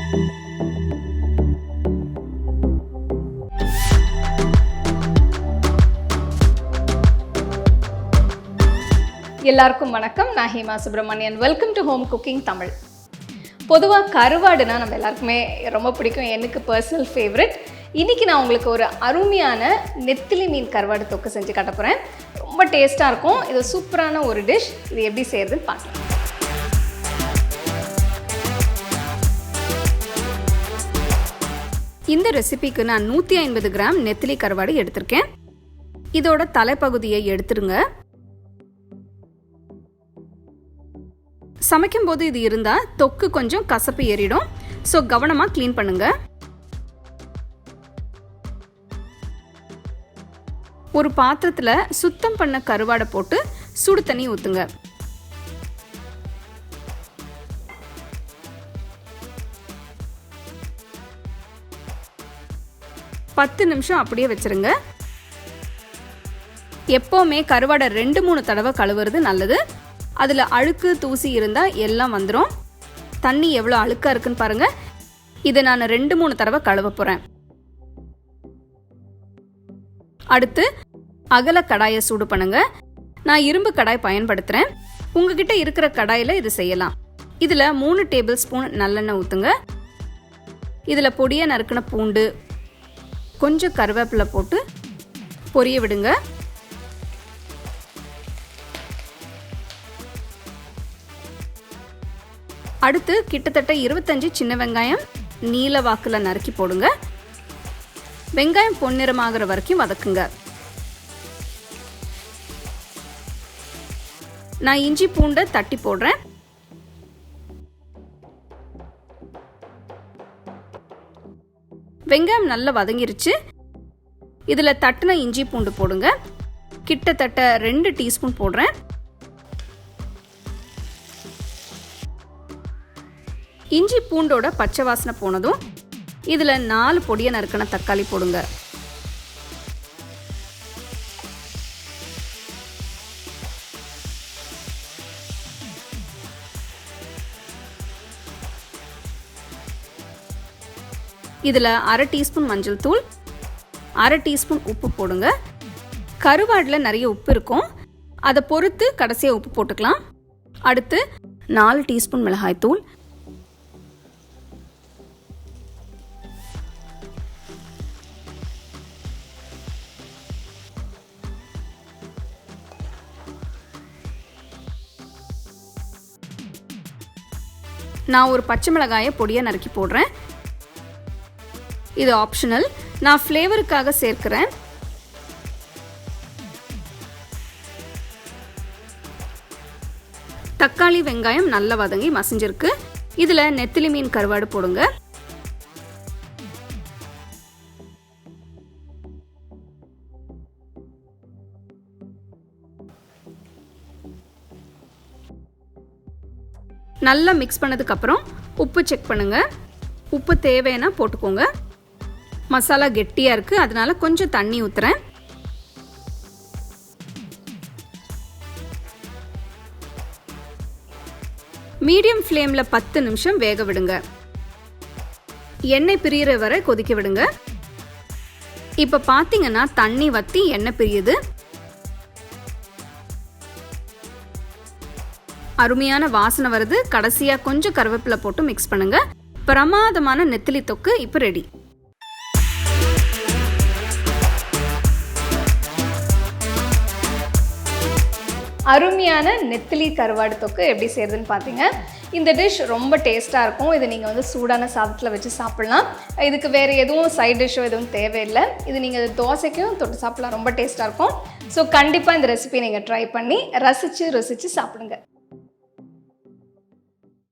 எல்லாருக்கும் வணக்கம். நான் Hema Subramanian. Welcome to home cooking Tamil. பொதுவாக கருவாடுனா நம்ம எல்லாருக்குமே ரொம்ப பிடிக்கும். எனக்கு பர்சனல் ஃபேவரட். இன்றைக்கி நான் உங்களுக்கு ஒரு அருமையான நெத்திலி மீன் கருவாடு தொக்கு செஞ்சு காட்ட போகிறேன். ரொம்ப டேஸ்ட்டாக இருக்கும். இது சூப்பரான ஒரு டிஷ். இது எப்படி செய்யறதுன்னு பார்க்கலாம். இந்த ரெசிபிக்கு நான் 150 கிராம் நெத்திலி கருவாடு எடுத்திருக்கேன். இதோட தலைப்பகுதியை எடுத்துருங்க. சமைக்கும் போது இது இருந்தால் தொக்கு கொஞ்சம் கசப்பு ஏறிடும். ஸோ கவனமாக க்ளீன் பண்ணுங்க. ஒரு பாத்திரத்தில் சுத்தம் பண்ண கருவாடை போட்டு சுடு தண்ணி ஊற்றுங்க. பத்து நிமிஷம் அப்படியே வச்சிருங்க. எப்போவுமே கருவாடை 2-3 தடவை கழுவுறது நல்லது. அதில் அழுக்கு தூசி இருந்தால் எல்லாம் வந்துடும். தண்ணி எவ்வளோ அழுக்காக இருக்குன்னு பாருங்கள். இதை நான் 2-3 தடவை கழுவ போகிறேன். அடுத்து அகல கடாயை சூடு பண்ணுங்க. நான் இரும்பு கடாய் பயன்படுத்துகிறேன். உங்ககிட்ட இருக்கிற கடாயில் இது செய்யலாம். இதில் 3 டேபிள் ஸ்பூன் நல்லெண்ணெய் ஊற்றுங்க. இதில் பொடியாக நறுக்கின பூண்டு, கொஞ்சம் கருவேப்பிலை போட்டு பொரிய விடுங்க. அடுத்து கிட்டத்தட்ட 25 சின்ன வெங்காயம் நீல வாக்குல நறுக்கி போடுங்க. வெங்காயம் பொன்னிறமாகிற வரைக்கும் வதக்குங்க. நான் இஞ்சி பூண்டை தட்டி போடுறேன். வெங்காயம் நல்லா வதங்கிருச்சு. இதுல தட்டின இஞ்சி பூண்டு போடுங்க. கிட்டத்தட்ட 2 டீஸ்பூன் போடுறேன். இஞ்சி பூண்டோட பச்சை வாசனை போனதும் இதில் 4 பொடியை நறுக்கின தக்காளி போடுங்க. இதில் 1/2 டீஸ்பூன் மஞ்சள் தூள், 1/2 டீஸ்பூன் உப்பு போடுங்க. கருவாடில் நிறைய உப்பு இருக்கும். அதை பொறுத்து கடைசியாக உப்பு போட்டுக்கலாம். அடுத்து 4 டீஸ்பூன் மிளகாய் தூள், நான் ஒரு பச்சை மிளகாயை பொடியாக நறுக்கி போடுறேன். இது ஆப்ஷனல். நான் ஃப்ளேவருக்காக சேர்க்கிறேன். தக்காளி வெங்காயம் நல்லா வதங்கி மசிஞ்சிருக்கு. இதில் நெத்திலி மீன் கருவாடு போடுங்க. நல்லா மிக்ஸ் பண்ணதுக்கு அப்புறம் உப்பு செக் பண்ணுங்க. உப்பு தேவைன்னா போட்டுக்கோங்க. மசாலா கெட்டியா இருக்கு, அதனால கொஞ்சம் தண்ணி ஊத்துறேன். மீடியம் ஃப்ளேம்ல 10 நிமிஷம் வேக விடுங்க. எண்ணெய் பிரியிற வரை கொதிக்க விடுங்க. இப்ப பாத்தீங்கன்னா தண்ணி வத்தி எண்ணெய் பிரியுது. அருமையான வாசனை வருது. கடைசியா கொஞ்சம் கருவேப்பிலை போட்டு மிக்ஸ் பண்ணுங்க. பிரமாதமான நெத்திலி தொக்கு இப்போ ரெடி. அருமையான நெத்திலி கருவாடு தொக்கு எப்படி செய்யறதுன்னு பார்த்தீங்க. இந்த டிஷ் ரொம்ப டேஸ்ட்டாக இருக்கும். இதை நீங்கள் சூடான சாதத்தில் வச்சு சாப்பிட்லாம். இதுக்கு வேறு எதுவும் சைட் டிஷ்ஷோ எதுவும் தேவையில்லை. இது நீங்கள் தோசைக்கும் தொட்டு சாப்பிட்லாம். ரொம்ப டேஸ்ட்டாக இருக்கும். ஸோ கண்டிப்பாக இந்த ரெசிபி நீங்கள் ட்ரை பண்ணி ரசித்து ருசித்து சாப்பிடுங்க.